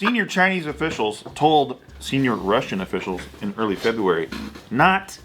Senior Chinese officials told senior Russian officials in early February not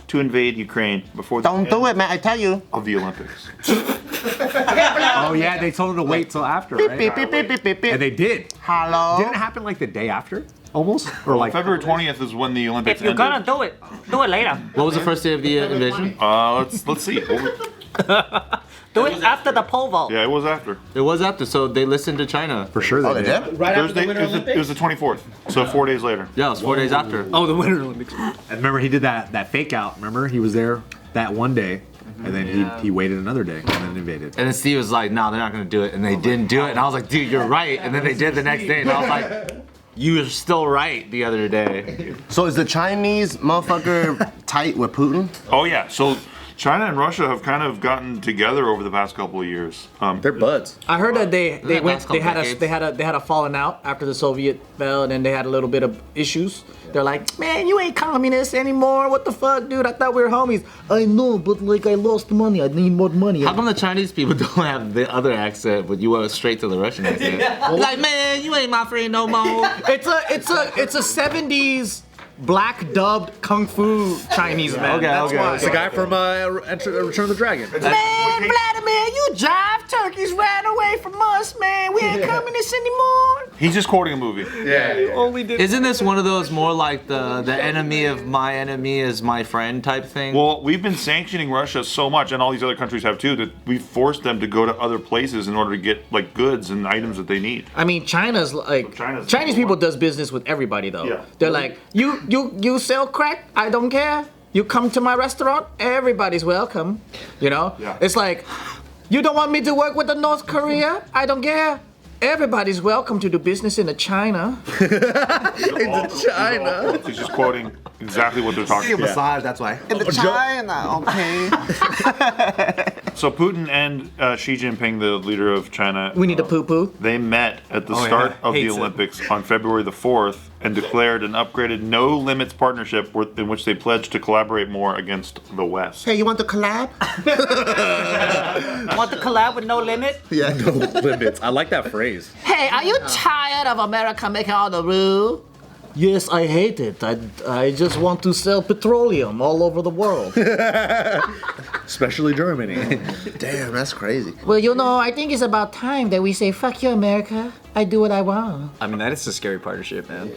to invade Ukraine before the Don't do it, man. I tell you. of the Olympics. Oh yeah, they told them to wait till after, right? Beep, beep, beep, beep, beep, beep. And they did. Hello. Didn't it happen like the day after, almost, or like February 20th is when the Olympics If you're ended. gonna do it later. What was the first day of the invasion? Let's see. Do it after the pole vault. Yeah, it was after. It was after, so they listened to China. for sure Oh, they they did. did? Right after Thursday. the Winter Olympics? It was the 24th. So 4 days later. Yeah, it was 4 days after. Oh, the Winter Olympics. And remember, he did that fake out. Remember, he was there that one day, and then he waited another day and then invaded. And then Steve was like, no, they're not gonna do it. And they didn't do it. And I was like, dude, you're right. And then they did the next day. And I was like, you were still right the other day. So is the Chinese motherfucker tight with Putin? Oh yeah. So China and Russia have kind of gotten together over the past couple of years. They're buds. I heard that they last couple decades? they had a falling out after the Soviet fell, and then they had a little bit of issues. They're like, man, you ain't communist anymore. What the fuck, dude? I thought we were homies. I know, but like I lost money. I need more money. How come the Chinese people don't have the other accent, but you went straight to the Russian accent? Like, man, you ain't my friend no more. It's a 70s black dubbed kung fu Chinese man. Okay, That's okay, why. okay. It's the guy from Return of the Dragon. Man, Vladimir, you jive turkeys ran away from us, man. We ain't communists anymore. He's just quoting a movie. Isn't this one of those more like the enemy of my enemy is my friend type thing? Well, we've been sanctioning Russia so much, and all these other countries have too, that we've forced them to go to other places in order to get like goods and items that they need. I mean, China's like China's Chinese number people one. does business with everybody though. Yeah. They're like, you sell crack? I don't care. You come to my restaurant? Everybody's welcome. You know? Yeah. It's like, you don't want me to work with the North Korea? I don't care. Everybody's welcome to do business in China. China. He's just quoting exactly what they're talking about. Massage, that's why. In the China, okay. So Putin and Xi Jinping, the leader of China, We need a poo-poo. they met at the yeah. start of the Hates it. Olympics on February the 4th and declared an upgraded no limits partnership in which they pledged to collaborate more against the West. Hey, you want to collab? Want to collab with no limit? Yeah. No limits. I like that phrase. Hey, are you tired of America making all the rules? Yes, I hate it. I just want to sell petroleum all over the world. Especially Germany. Damn, that's crazy. Well, you know, I think it's about time that we say, fuck you, America. I do what I want. I mean, that is a scary partnership, man.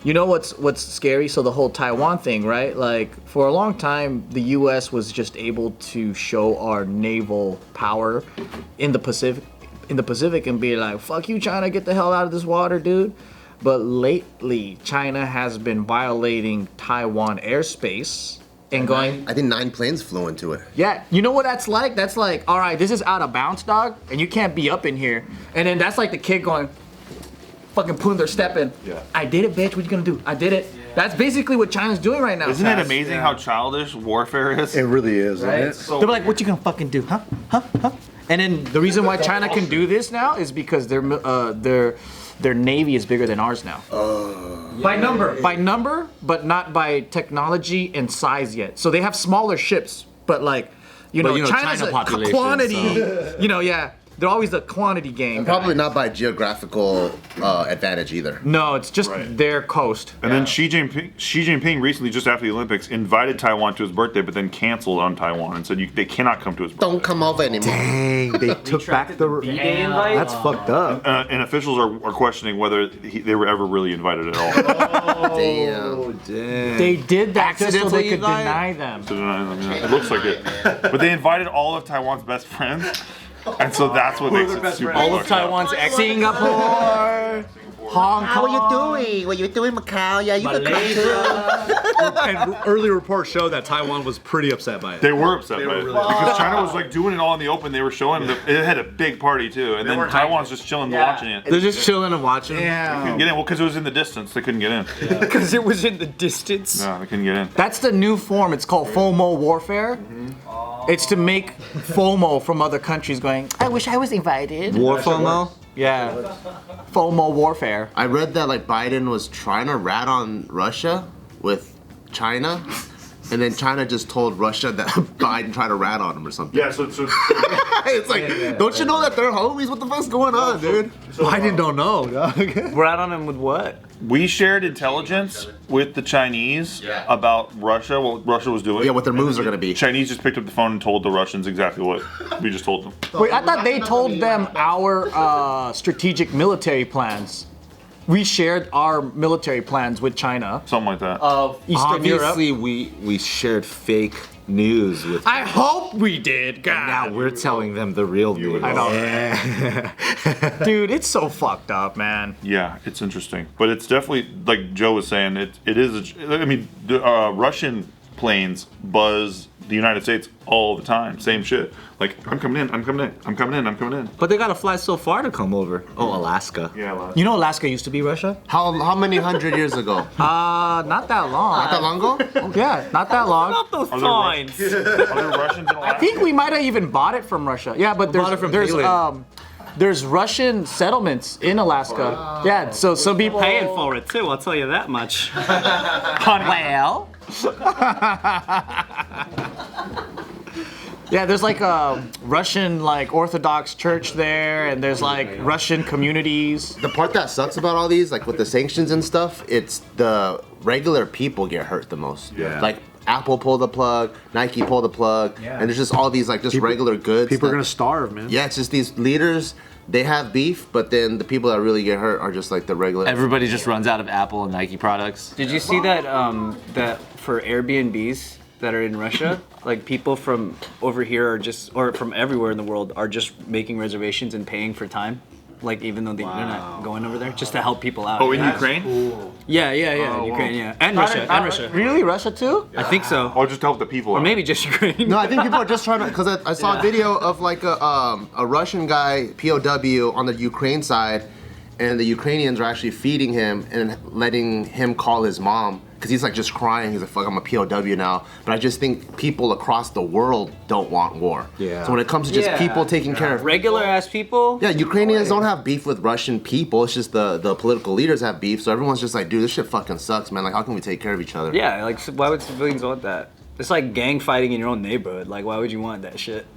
You know what's scary? So the whole Taiwan thing, right? Like, for a long time, the U.S. was just able to show our naval power in the Pacific, and be like, fuck you, China, get the hell out of this water, dude. But lately, China has been violating Taiwan airspace and going, I think 9 planes flew into it. yeah, you know what that's like? That's like, all right, this is out of bounds, dog, and you can't be up in here. And then that's like the kid going, fucking putting their step in. Yeah. I did it, bitch. What you gonna do? I did it. That's basically what China's doing right now. Isn't it amazing how childish warfare is? It really is, Right? isn't it? They're like, what you gonna fucking do, huh? And then the reason why China can do this now is because their navy is bigger than ours now. By number, but not by technology and size yet. So they have smaller ships, but like, China's China a population, quantity. so- Yeah. They're always the quantity game. Probably not by geographical advantage either. No, it's just their coast. And then Xi Jinping recently, just after the Olympics, invited Taiwan to his birthday, but then canceled on Taiwan and said they cannot come to his birthday. Don't come over anymore. Dang, they took back the B-Day invite? That's fucked up. And officials are questioning whether they were ever really invited at all. Damn. They did that just so Accidentally they could invited? deny them. To deny them, yeah. It looks like it. But they invited all of Taiwan's best friends, and so that's what makes it super All of fucked up. Taiwan's Singapore, Hong Kong. How are you doing? What you doing, Macau? Yeah, you can come too. And early reports show that Taiwan was pretty upset by it. They were upset by it because China was like doing it all in the open. They were showing it had a big party too, and then Taiwan's just chilling watching it. They're just chilling and watching. Couldn't get in, well, because it was in the distance. They couldn't get in. Because it was in the distance. No, they couldn't get in. That's the new form. It's called FOMO warfare. It's to make FOMO from other countries going, I wish I was invited. War FOMO? Yeah. FOMO warfare. I read that like Biden was trying to rat on Russia with China, and then China just told Russia that Biden tried to rat on him or something. Yeah, so It's like, don't you know that they're homies? What the fuck's going on, dude? Biden don't know. Rat on him with what? we shared intelligence with the Chinese about Russia, what Russia was doing. Yeah, what their moves are gonna be. Chinese just picked up the phone and told the Russians exactly what we just told them. Wait, I thought they told them our strategic military plans. We shared our military plans with China. Something like that. Of Eastern Europe. Obviously, we shared fake news with. I hope we did, God. Now we're telling them the real news. I know. Dude, it's so fucked up, man. Yeah, it's interesting, but it's definitely like Joe was saying. It is. I mean, the, Russian planes buzz the United States all the time. Same shit. Like I'm coming in. I'm coming in. I'm coming in. I'm coming in. But they gotta fly so far to come over. Oh, Alaska. Yeah. Well, You know Alaska used to be Russia? How many hundred years ago? Not that long. Not that long ago? Yeah, not that long. Not those Are there signs. Are there Russians in I Alaska? think we might have even bought it from Russia. Yeah, but bought it from there's Russian settlements in Alaska. Yeah, so some people Paying for it too, I'll tell you that much. Well, Yeah, there's like a Russian like Orthodox church there, and there's like Russian communities. The part that sucks about all these, like with the sanctions and stuff, it's the regular people get hurt the most. Yeah. Like Apple pulled the plug, Nike pulled the plug, and there's just all these like just regular goods. People are that- gonna starve, man. Yeah, it's just these leaders. They have beef, but then the people that really get hurt are just like the regular. Everybody just runs out of Apple and Nike products. Did you see that that for Airbnbs that are in Russia, like people from over here are just, or from everywhere in the world are just making reservations and paying for time, like even though they're not going over there, just to help people out. Oh, in Ukraine? Yeah, in Ukraine, yeah, and Russia. Really, Russia too? I think so, Or just to help the people. or out. maybe just Ukraine. No, I think people are just trying to. Because I saw a video of like a Russian guy POW on the Ukraine side, and the Ukrainians are actually feeding him and letting him call his mom because he's like just crying. He's like, "Fuck, I'm a POW now." But I just think people across the world don't want war. Yeah. So when it comes to just Yeah. people taking care of. Regular ass people. Yeah, Ukrainians don't have beef with Russian people. It's just the political leaders have beef. So everyone's just like, dude, this shit fucking sucks, man. Like, how can we take care of each other? Yeah, like why would civilians want that? It's like gang fighting in your own neighborhood. Like, why would you want that shit?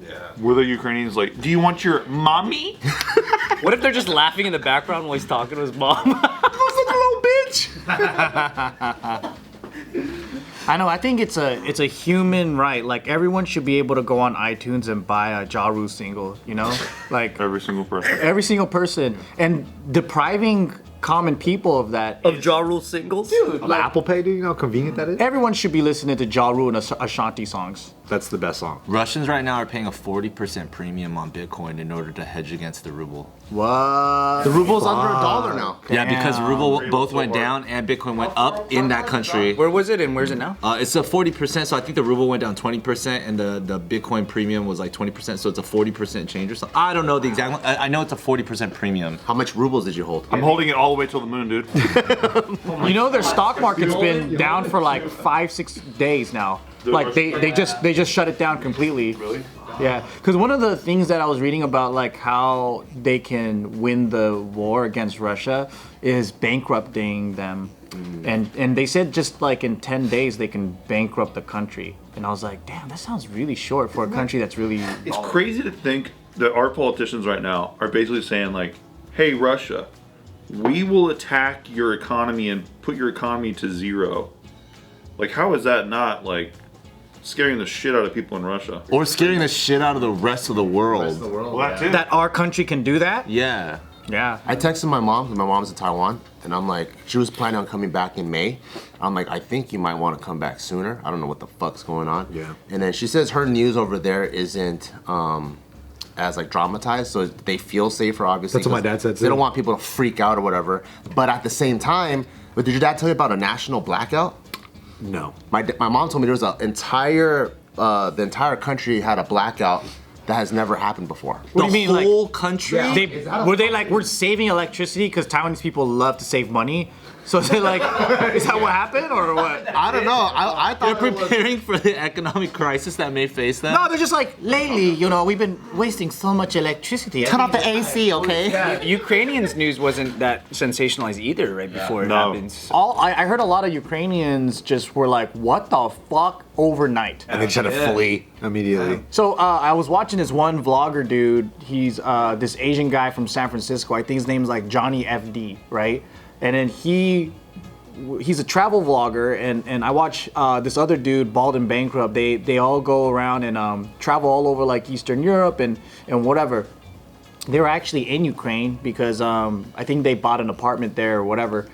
Were the Ukrainians like, do you want your mommy? What if they're just laughing in the background while he's talking to his mom? Little bitch. I know. I think it's a human right. Like everyone should be able to go on iTunes and buy a Ja Rule single. You know, like Every single person. every single person, and depriving common people of that. of Ja Rule singles? Of Apple Pay, dude, you know how convenient that is? Everyone should be listening to Ja Rule and Ashanti songs. That's the best song. Russians right now are paying a 40% premium on Bitcoin in order to hedge against the ruble. What? The ruble's under $1 now. Yeah, because Damn. ruble both went down and Bitcoin went up in that country. Where was it and where's it now? It's a 40%, so I think the ruble went down 20% and the Bitcoin premium was like 20%, so it's a 40% change or something. I don't know the exact one. I know it's a 40% premium. How much rubles did you hold? I'm holding it all the way till the moon, dude. You know their stock market's been down for like 5-6 days now. Like they just shut it down completely. Really? Yeah, because one of the things that I was reading about, like how they can win the war against Russia, is bankrupting them, and they said just like in 10 days they can bankrupt the country. And I was like, damn, that sounds really short for a country that's really. It's crazy to think that our politicians right now are basically saying like, hey, Russia, we will attack your economy and put your economy to zero. Like, how is that not like scaring the shit out of people in Russia? Or scaring the shit out of the rest of the world. Well, that too. That our country can do that? Yeah. Yeah. I texted my mom, because my mom's in Taiwan, and I'm like, she was planning on coming back in May. I'm like, I think you might want to come back sooner. I don't know what the fuck's going on. Yeah. And then she says her news over there isn't as like dramatized, so they feel safer, obviously. That's what my 'cause dad said, They too. don't want people to freak out or whatever. But at the same time, but did your dad tell you about a national blackout? No. My mom told me there was an the entire country had a blackout that has never happened before. What do you mean, like? Whole country? Were they like, we're saving electricity because Taiwanese people love to save money? So they're like, is that what happened or what? I don't know. I thought They're preparing for the economic crisis that may face them. No, they're just like, lately, you know, we've been wasting so much electricity. Turn off the AC, okay? Ukrainians news wasn't that sensationalized either right before it No. happens. I heard a lot of Ukrainians just were like, what the fuck overnight. And they try to flee immediately. So I was watching this one vlogger dude. He's this Asian guy from San Francisco. I think his name's like Johnny FD, right? And then he's a travel vlogger, and I watch this other dude, Bald and Bankrupt. They all go around and travel all over like Eastern Europe and whatever. They were actually in Ukraine because I think they bought an apartment there or whatever.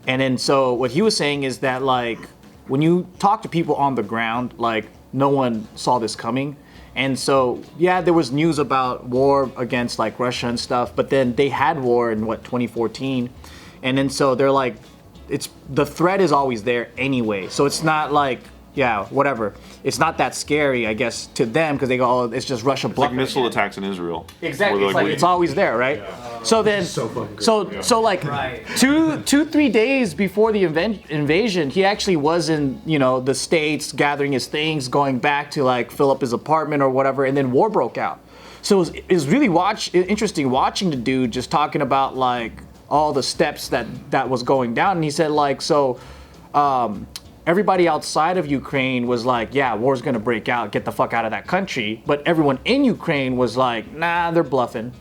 And then so what he was saying is that like when you talk to people on the ground, like no one saw this coming. And so yeah, there was news about war against like Russia and stuff, but then they had war in 2014. And then so they're like, it's the threat is always there anyway. So it's not like, yeah, whatever. It's not that scary, I guess, to them because they go, oh, it's just Russia bluffing. Like missile attacks in Israel. Exactly. It's like it's always there, right? Yeah. So then, so like 2-3 days before the invasion, he actually was in the States gathering his things, going back to like fill up his apartment or whatever, and then war broke out. So it was really interesting watching the dude just talking about like all the steps that was going down, and he said like so. Everybody outside of Ukraine was like, yeah, war's gonna break out, get the fuck out of that country. But everyone in Ukraine was like, nah, they're bluffing.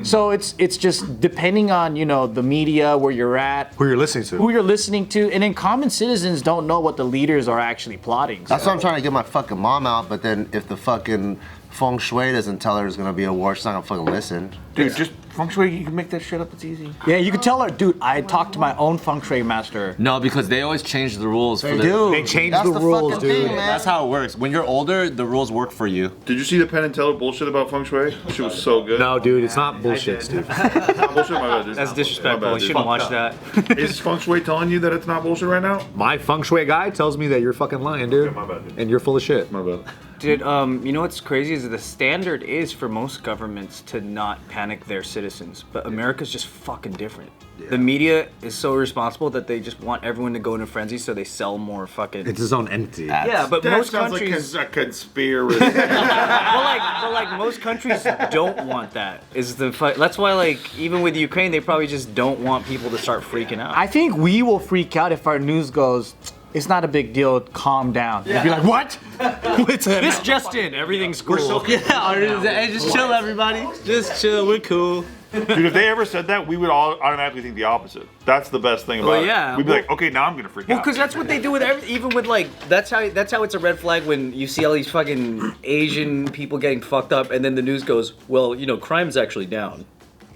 So it's just depending on, the media, where you're at. Who you're listening to. And then common citizens don't know what the leaders are actually plotting. That's why I'm trying to get my fucking mom out, but then if the fucking feng shui doesn't tell her there's gonna be a war, she's not gonna fucking listen. Dude, just feng shui, you can make that shit up, it's easy. Yeah, you can tell her, dude, I talked to my own feng shui master. No, because they always change the rules. They change the rules, dude. Thing, That's how it works. When you're older, the rules work for you. Did you see the Penn and Teller bullshit about feng shui? She was so good. No, dude, it's not bullshit, Steve. It's not bullshit, my bad, dude. That's disrespectful. My You bad, shouldn't dude. watch that. Is feng shui telling you that it's not bullshit right now? My feng shui guy tells me that you're fucking lying, dude. my bad, dude. And you're full of shit. My bad. Dude, you know what's crazy is the standard is for most governments to not panic their citizens, but America's just fucking different. The media is so irresponsible that they just want everyone to go in a frenzy, so they sell more fucking. It's his own entity. Yeah, but That most sounds countries. like a conspiracy. but like most countries don't want that. Is the that's why like even with Ukraine, they probably just don't want people to start freaking out. I think we will freak out if our news goes, it's not a big deal, calm down. Yeah. You'll be like, what? This just in, everything's cool. Hey, just chill, everybody. Just chill. We're cool. Dude, if they ever said that, we would all automatically think the opposite. That's the best thing about yeah. it. We'd be like, okay, now I'm gonna freak Well, out. because that's what they do with even with like that's how it's a red flag when you see all these fucking Asian people getting fucked up, and then the news goes, well, crime's actually down.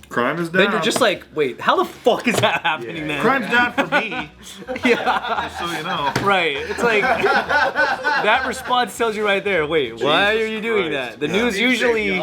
Crime is down. Then you're just like, wait, how the fuck is that happening, man? Crime's down for me. Yeah. Just so you know. Right. It's like that response tells you right there. Wait, why are you doing that? The news usually.